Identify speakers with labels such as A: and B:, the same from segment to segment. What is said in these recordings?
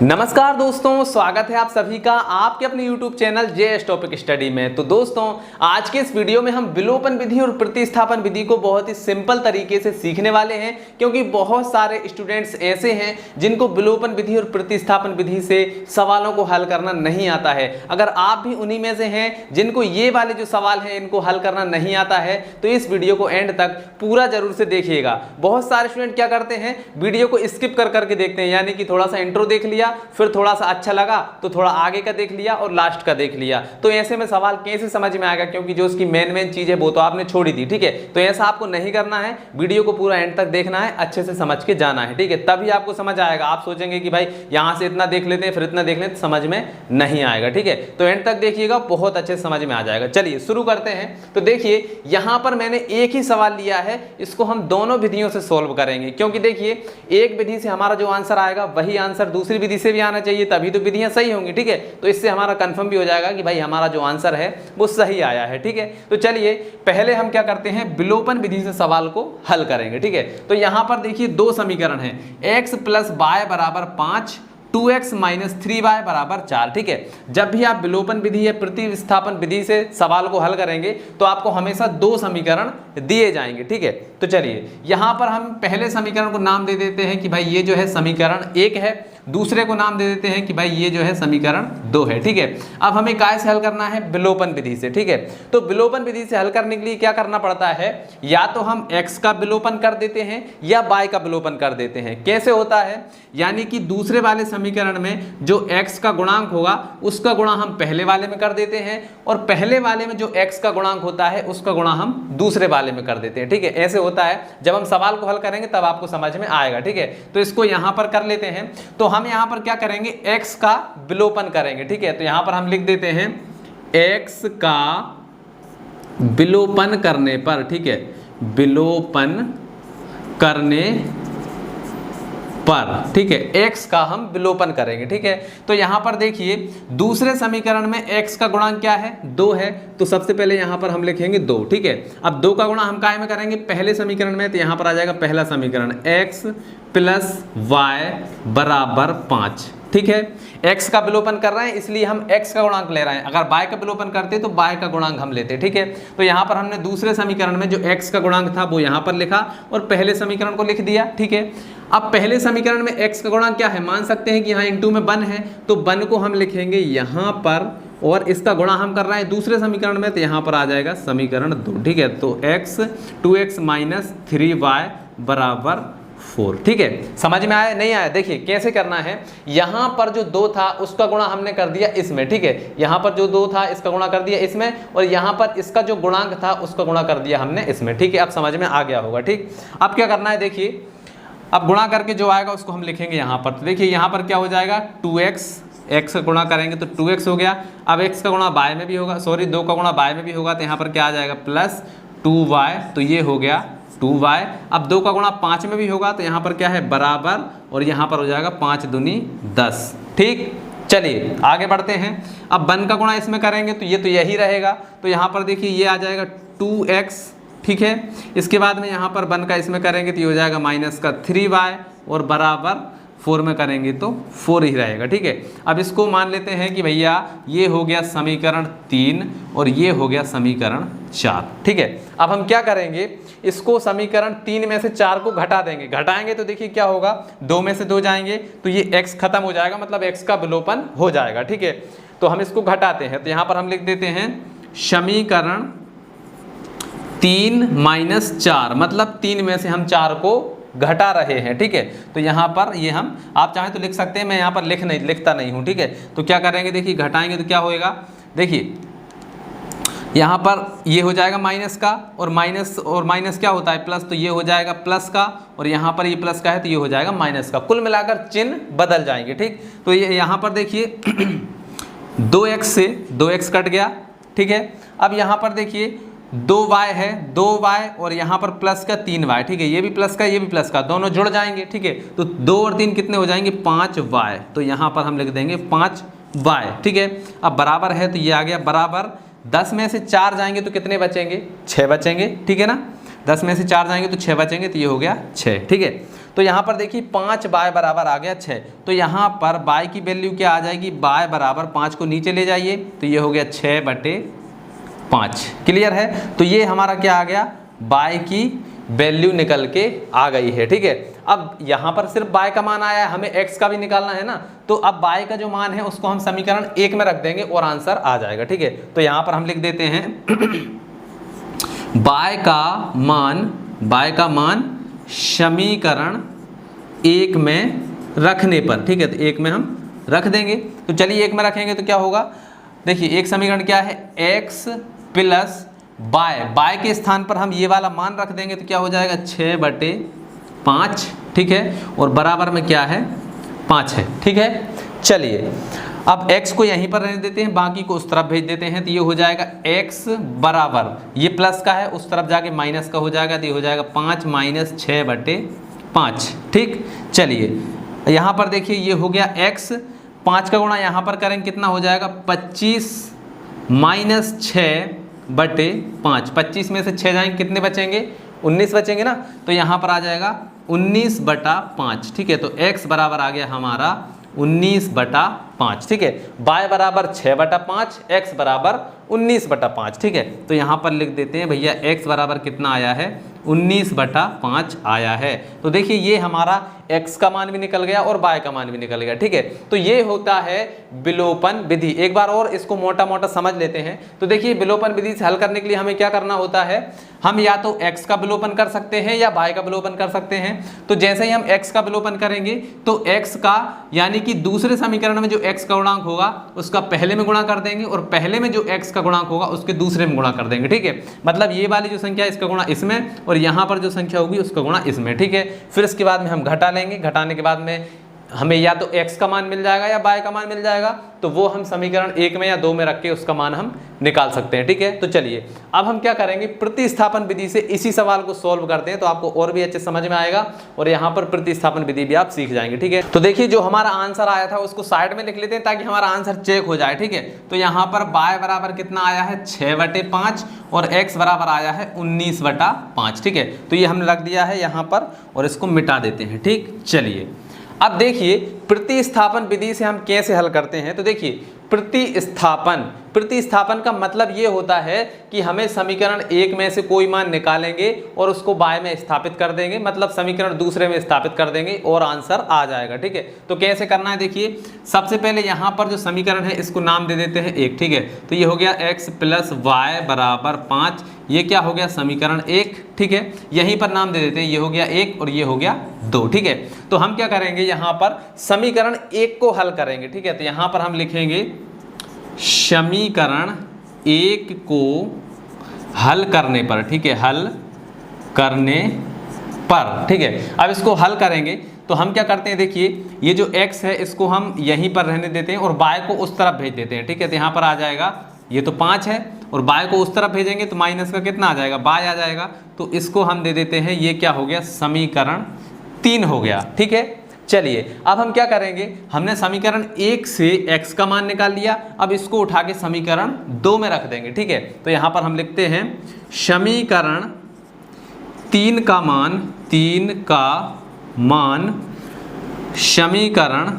A: नमस्कार दोस्तों, स्वागत है आप सभी का आपके अपने YouTube channel JS topic study में। तो दोस्तों, आज के इस वीडियो में हम विलोपन विधि और प्रतिस्थापन विधि को बहुत ही सिंपल तरीके से सीखने वाले हैं, क्योंकि बहुत सारे स्टूडेंट्स ऐसे हैं जिनको विलोपन विधि और प्रतिस्थापन विधि से सवालों को हल करना नहीं आता है। अगर आप भी उन्हीं में से हैं जिनको ये वाले जो सवाल हैं इनको हल करना नहीं आता है, तो इस वीडियो को एंड तक पूरा जरूर से देखिएगा। बहुत सारे स्टूडेंट क्या करते हैं, वीडियो को स्किप कर करके देखते हैं, यानी कि थोड़ा सा इंट्रो देख लिया, फिर थोड़ा सा अच्छा लगा तो थोड़ा आगे का देख लिया और लास्ट का देख लिया। तो ऐसे में सवाल कैसे समझ में आएगा, क्योंकि जो उसकी मेन चीज है वो तो आपने छोड़ी थी। ठीक है, तो ऐसा आपको नहीं करना है, वीडियो को पूरा एंड तक देखना है, अच्छे से समझ के जाना है। ठीक है, तभी आपको समझ आएगा। आप सोचेंगे कि भाई यहां से इतना देख लेते हैं फिर इतना देख लेते, समझ में नहीं आएगा। ठीक है, तो एंड तक देखिएगा, बहुत अच्छे से समझ में आ जाएगा। चलिए शुरू करते हैं। तो देखिए, यहां पर मैंने एक ही सवाल लिया है, इसको हम दोनों विधियों से सोल्व करेंगे, क्योंकि देखिए एक विधि से हमारा जो आंसर आएगा वही आंसर दूसरी विधि से भी आना चाहिए, तभी तो विधियां सही होंगी। ठीक है, तो इससे हमारा कंफर्म भी हो जाएगा कि भाई हमारा जो आंसर है वो सही आया है। ठीक है, तो चलिए पहले हम क्या करते हैं, विलोपन विधि से सवाल को हल करेंगे। ठीक है, तो यहां पर देखिए दो समीकरण है, x + y = 5, 2x - 3y = 4। ठीक है, जब भी आप विलोपन विधि या प्रतिस्थापन विधि से सवाल को हल करेंगे तो आपको हमेशा दो समीकरण दिए जाएंगे। ठीक है, तो चलिए यहां पर हम पहले समीकरण को नाम दे देते हैं कि भाई ये जो है समीकरण 1 है, दूसरे को नाम दे देते हैं कि भाई ये जो है समीकरण 2 है। ठीक है, अब हमें काय से हल करना है, विलोपन विधि से। ठीक है, तो विलोपन विधि से हल करने के लिए क्या करना पड़ता है, या तो हम x का विलोपन कर देते हैं या y का विलोपन कर देते हैं। कैसे होता है, यानी कि दूसरे वाले समीकरण में जो x का गुणांक होगा उसका गुणा हम पहले वाले में कर देते हैं, और पहले वाले में जो x का गुणांक होता है उसका गुणा हम दूसरे वाले में कर देते हैं। ठीक है, ऐसे होता है। जब हम सवाल को हल करेंगे तब आपको समझ में आएगा। ठीक है, तो इसको यहां पर कर लेते हैं। तो हम यहां पर क्या करेंगे, x का विलोपन करेंगे। ठीक है, तो यहां पर हम लिख देते हैं x का विलोपन करने पर, ठीक है, विलोपन करने पर, ठीक है, x का हम विलोपन करेंगे। ठीक है, तो यहां पर देखिए दूसरे समीकरण में x का गुणांक क्या है, 2 है, तो सबसे पहले यहां पर हम लिखेंगे 2। ठीक है, अब 2 का गुणा हम काय में करेंगे, पहले समीकरण में, तो यहां पर आ जाएगा पहला समीकरण x + y = 5। ठीक है, x का विलोपन कर रहे हैं इसलिए हम x का गुणांक ले रहे हैं, अगर y का विलोपन करते तो y का गुणांक हम लेते। ठीक है, तो यहाँ पर हमने दूसरे समीकरण में जो x का गुणांक था वो यहाँ पर लिखा और पहले समीकरण को लिख दिया। ठीक है, अब पहले समीकरण में x का गुणांक क्या है, मान सकते हैं कि यहाँ इंटू में 1 है, तो 1 को हम लिखेंगे यहाँ पर, और इसका गुणा हम कर रहे हैं दूसरे समीकरण में, तो यहाँ पर आ जाएगा समीकरण 2। ठीक है, तो 2x - 3y = 4। ठीक है, समझ में आया नहीं आया, देखिए कैसे करना है। यहां पर जो 2 था उसका गुणा हमने कर दिया इसमें। ठीक है, यहां पर जो 2 था इसका गुणा कर दिया इसमें, और यहां पर इसका जो गुणांक था उसका गुणा कर दिया हमने इसमें। ठीक है, अब समझ में आ गया होगा। ठीक, अब क्या करना है, देखिए अब गुणा करके जो आएगा उसको हम लिखेंगे यहाँ पर। तो देखिए यहाँ पर क्या हो जाएगा, 2x, x का गुणा करेंगे तो 2x हो गया। अब x का गुणा y में भी होगा, सॉरी 2 का गुणा y में भी होगा, तो यहाँ पर क्या आ जाएगा +2y, तो ये हो गया 2y। अब 2 का गुणा 5 में भी होगा, तो यहाँ पर क्या है बराबर, और यहाँ पर हो जाएगा 5 दूनी 10। ठीक, चलिए आगे बढ़ते हैं। अब 1 का गुणा इसमें करेंगे तो ये तो यही रहेगा, तो यहाँ पर देखिए ये आ जाएगा 2x। ठीक है, इसके बाद में यहाँ पर 1 का इसमें करेंगे तो ये हो जाएगा -3y, और बराबर 4 में करेंगे तो 4 ही रहेगा। ठीक है, अब इसको मान लेते हैं कि भैया ये हो गया समीकरण 3 और ये हो गया समीकरण 4। ठीक है, अब हम क्या करेंगे, इसको समीकरण 3 में से 4 को घटा देंगे। घटाएंगे तो देखिए क्या होगा, 2 में से 2 जाएंगे तो ये x खत्म हो जाएगा, मतलब x का विलोपन हो जाएगा। ठीक है, तो हम इसको घटाते हैं, तो यहाँ पर हम लिख देते हैं समीकरण 3 - 4, मतलब 3 में से हम 4 को घटा रहे हैं। ठीक है, तो यहाँ पर ये हम, आप चाहें तो लिख सकते हैं, मैं यहाँ पर लिखता नहीं हूँ। ठीक है, तो क्या करेंगे, देखिए घटाएंगे तो क्या होएगा, देखिए यहाँ पर ये हो जाएगा माइनस का, और माइनस क्या होता है प्लस, तो ये हो जाएगा प्लस का, और यहाँ पर ये प्लस का है तो ये हो जाएगा माइनस का, कुल मिलाकर चिन्ह बदल जाएंगे। ठीक, तो ये यहाँ पर देखिए 2x से 2x कट गया। ठीक है, अब यहाँ पर देखिए 2y है, 2y और यहाँ पर प्लस का 3y। ठीक है, ये भी प्लस का ये भी प्लस का, दोनों जुड़ जाएंगे। ठीक है, तो 2 और 3 कितने हो जाएंगे, 5y, तो यहाँ पर हम लिख देंगे 5y। ठीक है, अब बराबर है तो ये आ गया बराबर, 10 में से 4 जाएंगे तो कितने बचेंगे, 6 बचेंगे। ठीक है ना, 10 में से 4 जाएंगे तो 6 बचेंगे, तो ये हो गया 6। ठीक है, तो यहाँ पर देखिए 5 बाय बराबर आ गया 6, तो यहाँ पर बाय की वैल्यू क्या आ जाएगी, बाय बराबर 5 को नीचे ले जाइए तो ये हो गया 6/5। क्लियर है, तो ये हमारा क्या आ गया, बाय की वैल्यू निकल के आ गई है। ठीक है, अब यहाँ पर सिर्फ बाय का मान आया है, हमें एक्स का भी निकालना है ना, तो अब बाय का जो मान है उसको हम समीकरण 1 में रख देंगे और आंसर आ जाएगा। ठीक है, तो यहाँ पर हम लिख देते हैं बाय का मान समीकरण 1 में रखने पर। ठीक है, तो 1 में हम रख देंगे। तो चलिए 1 में रखेंगे तो क्या होगा, देखिए एक समीकरण क्या है, x प्लस बाय के स्थान पर हम ये वाला मान रख देंगे तो क्या हो जाएगा 6/5। ठीक है, और बराबर में क्या है, 5 है। ठीक है, चलिए अब x को यहीं पर रहने देते हैं, बाकी को उस तरफ भेज देते हैं, तो ये हो जाएगा x बराबर, ये प्लस का है उस तरफ जाके माइनस का हो जाएगा, तो ये हो जाएगा 5 - 6/5। ठीक, चलिए यहाँ पर देखिए ये हो गया x, 5 का गुणा यहाँ पर करेंगे कितना हो जाएगा, 25 - 6/5। 25 में से 6 जाएंगे कितने बचेंगे, 19 बचेंगे ना, तो यहाँ पर आ जाएगा 19/5। ठीक है, तो x बराबर आ गया हमारा 19/5। ठीक है, बाय बराबर 6/5, x बराबर 19/5। ठीक है, तो यहाँ पर लिख देते हैं भैया x बराबर कितना आया है, 19/5 आया है। तो देखिए ये हमारा x का मान भी निकल गया और y का मान भी निकल गया। ठीक है, तो ये होता है विलोपन विधि। एक बार और इसको मोटा मोटा समझ लेते हैं। तो देखिए विलोपन विधि से हल करने के लिए हमें क्या करना होता है, हम या तो x का विलोपन कर सकते हैं या y का विलोपन कर सकते हैं। तो जैसे ही हम x का विलोपन करेंगे तो x का यानी कि दूसरे समीकरण में जो x का गुणांक होगा उसका पहले में गुणा कर देंगे और पहले में जो x का गुणांक होगा उसके दूसरे में गुणा कर देंगे। ठीक है, मतलब ये वाली जो संख्या है इसका गुणा इसमें और यहाँ पर जो संख्या होगी उसका गुणा इसमें। ठीक है, फिर इसके बाद में हम घटा लेंगे, घटाने के बाद में हमें या तो x का मान मिल जाएगा या y का मान मिल जाएगा, तो वो हम समीकरण 1 में या 2 में रख के उसका मान हम निकाल सकते हैं। ठीक है, तो चलिए अब हम क्या करेंगे, प्रतिस्थापन विधि से इसी सवाल को सॉल्व करते हैं तो आपको और भी अच्छे समझ में आएगा और यहाँ पर प्रतिस्थापन विधि भी आप सीख जाएंगे। ठीक है, तो देखिए जो हमारा आंसर आया था उसको साइड में लिख लेते हैं ताकि हमारा आंसर चेक हो जाए। ठीक है, तो यहाँ पर y बराबर कितना आया है, 6/5 और x बराबर आया है 19/5। ठीक है, तो ये हमने रख दिया है यहाँ पर और इसको मिटा देते हैं। ठीक, चलिए अब देखिए प्रतिस्थापन विधि से हम कैसे हल करते हैं। तो देखिए प्रतिस्थापन का मतलब ये होता है कि हमें समीकरण 1 में से कोई मान निकालेंगे और उसको y में स्थापित कर देंगे, मतलब समीकरण दूसरे में स्थापित कर देंगे और आंसर आ जाएगा। ठीक है, तो कैसे करना है, देखिए सबसे पहले यहाँ पर जो समीकरण है इसको नाम दे देते हैं 1। ठीक है, तो ये हो गया x + y बराबर 5, ये क्या हो गया समीकरण 1। ठीक है, यहीं पर नाम दे देते हैं, ये हो गया 1 और ये हो गया 2। ठीक है, तो हम क्या करेंगे, यहाँ पर समीकरण 1 को हल करेंगे। ठीक है, तो यहाँ पर हम लिखेंगे समीकरण 1 को हल करने पर। ठीक है, हल करने पर। ठीक है, अब इसको हल करेंगे तो हम क्या करते हैं, देखिए ये जो x है इसको हम यहीं पर रहने देते हैं और y को उस तरफ भेज देते हैं। ठीक है, तो यहाँ पर आ जाएगा, ये तो 5 है और y को उस तरफ भेजेंगे तो माइनस का कितना आ जाएगा, y आ जाएगा, तो इसको हम दे देते हैं, ये क्या हो गया समीकरण 3 हो गया। ठीक है, चलिए अब हम क्या करेंगे, हमने समीकरण 1 से x का मान निकाल लिया, अब इसको उठा के समीकरण 2 में रख देंगे। ठीक है, तो यहाँ पर हम लिखते हैं समीकरण 3 का मान समीकरण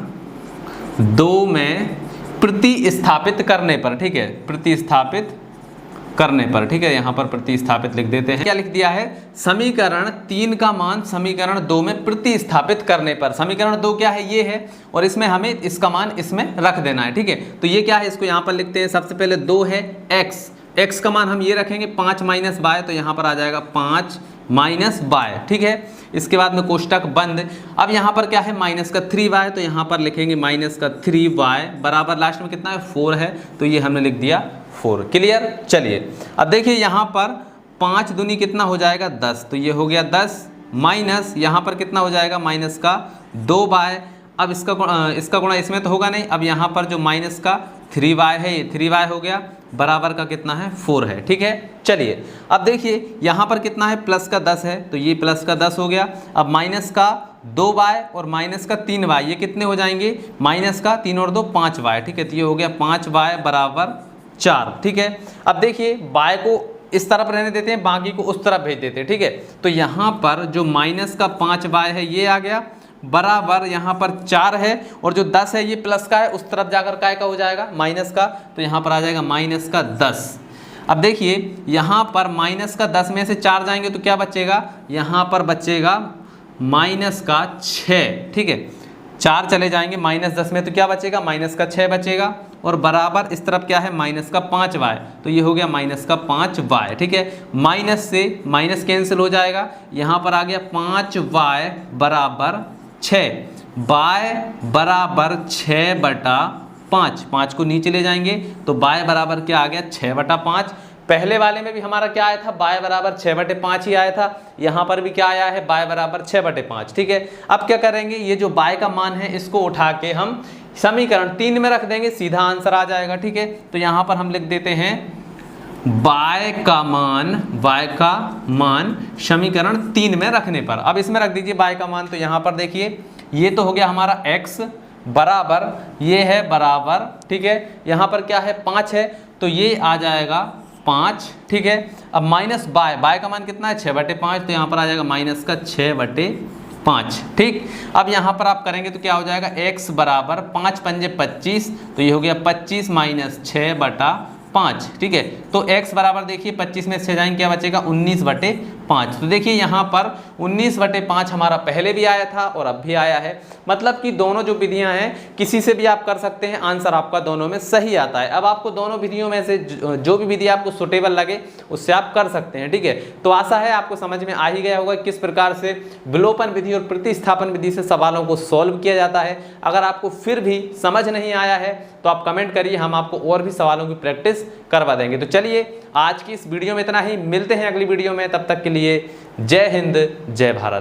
A: 2 में प्रतिस्थापित करने पर। ठीक है, प्रतिस्थापित करने पर। ठीक है, यहाँ पर प्रतिस्थापित लिख देते हैं, क्या लिख दिया है, समीकरण 3 का मान समीकरण 2 में प्रतिस्थापित करने पर। समीकरण 2 क्या है, ये है और इसमें हमें इसका मान इसमें रख देना है। ठीक है, तो ये क्या है, इसको यहाँ पर लिखते हैं, सबसे पहले 2 है x का मान हम ये रखेंगे 5 - y, तो यहाँ पर आ जाएगा 5 - y। ठीक है, इसके बाद में कोष्टक बंद। अब यहाँ पर क्या है, -3y, तो यहाँ पर लिखेंगे -3y बराबर लास्ट में कितना है 4 है, तो ये हमने लिख दिया 4। क्लियर, चलिए अब देखिए यहाँ पर 5 दूनी कितना हो जाएगा 10, तो ये हो गया 10 माइनस यहाँ पर कितना हो जाएगा माइनस का 2y। अब इसका गुणा इसमें तो होगा नहीं, अब यहाँ पर जो माइनस का 3y है ये 3y हो गया, बराबर का कितना है 4 है। ठीक है, चलिए अब देखिए यहाँ पर कितना है, प्लस का 10 है, तो ये प्लस का 10 हो गया। अब माइनस का 2y और माइनस का 3y, ये कितने हो जाएंगे, माइनस का 3 और 2 5y। ठीक है, तो ये हो गया 5y बराबर 4। ठीक है, अब देखिए y को इस तरफ रहने देते हैं, बाकी को उस तरफ भेज देते हैं, ठीक है। तो यहाँ पर जो माइनस का 5y है ये आ गया, बराबर यहाँ पर 4 है, और जो 10 है ये प्लस का है, उस तरफ जाकर काय का हो जाएगा, माइनस का, तो यहाँ पर आ जाएगा माइनस का 10। अब देखिए यहाँ पर माइनस का 10 में से 4 जाएंगे तो क्या बचेगा, यहाँ पर बचेगा माइनस का 6, ठीक है। 4 चले जाएंगे माइनस 10 में तो क्या बचेगा, माइनस का 6 बचेगा, और बराबर इस तरफ क्या है, माइनस का 5y, तो ये हो गया माइनस का 5y, ठीक है। माइनस से माइनस कैंसिल हो जाएगा, यहाँ पर आ गया 5y बराबर 6, y बराबर 6/5, 5 को नीचे ले जाएंगे तो y बराबर क्या आ गया, 6/5। पहले वाले में भी हमारा क्या आया था, y बराबर 6/5 ही आया था, यहाँ पर भी क्या आया है, y बराबर 6/5, ठीक है। अब क्या करेंगे, ये जो y का मान है इसको उठा के हम समीकरण 3 में रख देंगे, सीधा आंसर आ जाएगा, ठीक है। तो यहाँ पर हम लिख देते हैं y का मान समीकरण 3 में रखने पर, अब इसमें रख दीजिए y का मान। तो यहाँ पर देखिए ये तो हो गया हमारा x बराबर, ये है बराबर, ठीक है। यहाँ पर क्या है, 5 है, तो ये आ जाएगा 5, ठीक है। अब माइनस y का मान कितना है, 6/5, तो यहाँ पर आ जाएगा माइनस का 6/5, ठीक। अब यहाँ पर आप करेंगे तो क्या हो जाएगा, x बराबर 5 पंजे 25, तो ये हो गया 25 माइनस 6/5, ठीक है। तो x बराबर देखिए 25 में 6 जाएंगे क्या बचेगा, 19/5। तो देखिए यहाँ पर 19/5 हमारा पहले भी आया था और अब भी आया है, मतलब कि दोनों जो विधियां हैं किसी से भी आप कर सकते हैं, आंसर आपका दोनों में सही आता है। अब आपको दोनों विधियों में से जो भी विधि आपको सुटेबल लगे उससे आप कर सकते हैं, ठीक है। तो आशा है आपको समझ में आ ही गया होगा किस प्रकार से विलोपन विधि और प्रतिस्थापन विधि से सवालों को सॉल्व किया जाता है। अगर आपको फिर भी समझ नहीं आया है तो आप कमेंट करिए, हम आपको और भी सवालों की प्रैक्टिस करवा देंगे। तो चलिए आज की इस वीडियो में इतना ही, मिलते हैं अगली वीडियो में, तब तक के लिए जय हिंद जय भारत।